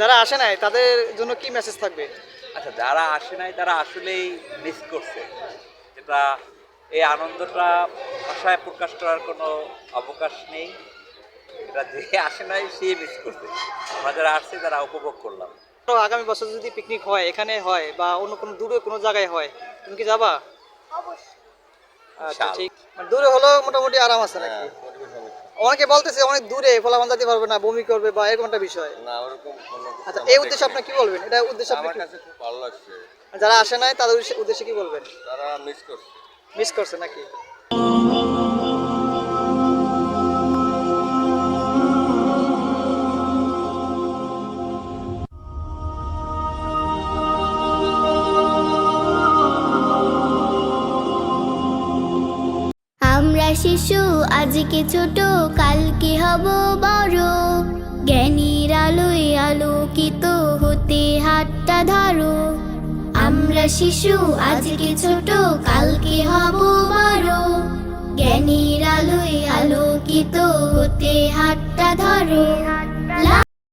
যারা আসে নাই তাদের জন্য কি মেসেজ থাকবে? আচ্ছা, যারা আসে নাই তারা আসলেই মিস করছে। এটা এই আনন্দটা ভাষায় প্রকাশ করার কোনো অবকাশ নেই। এটা যে আসে নাই সে মিস করছে। আমরা যারা আসছি তারা উপভোগ করলাম। তো আগামী বছর যদি পিকনিক হয়, এখানে হয় বা অন্য কোনো দূরে কোনো জায়গায় হয়, তুমি কি যাবা? অবশ্যই। আচ্ছা, ইনশাআল্লাহ। ঠিক। মানে দূরে হলেও মোটামুটি আরাম আছে নাকি? অনেকে বলতেছে অনেক দূরে ফলাফল যেতে পারবে না, বমি করবে বা এরকম একটা বিষয়। না, ওরকম কোনো কিছু আচ্ছা, আমরা এই উদ্দেশ্যে দেখিনি। আপনি কি বলবেন? এটা উদ্দেশ্যে আপনি আমার কি- কাছে খুব ভালো লাগছে। যারা আসে নাই তাদের উদ্দেশ্যে কি বলবেন? তারা মিস করছে। মিস করছে নাকি? আমরা শিশু আজকে ছোট, কালকে হব বড়। জ্ঞানীর আলোয় আলোকিত হতে হাতটা ধরো। আমরা শিশু আজকে ছোট, কালকে হব বড়। জ্ঞানীর আলোয় আলোকিত হতে হাতটা ধরো।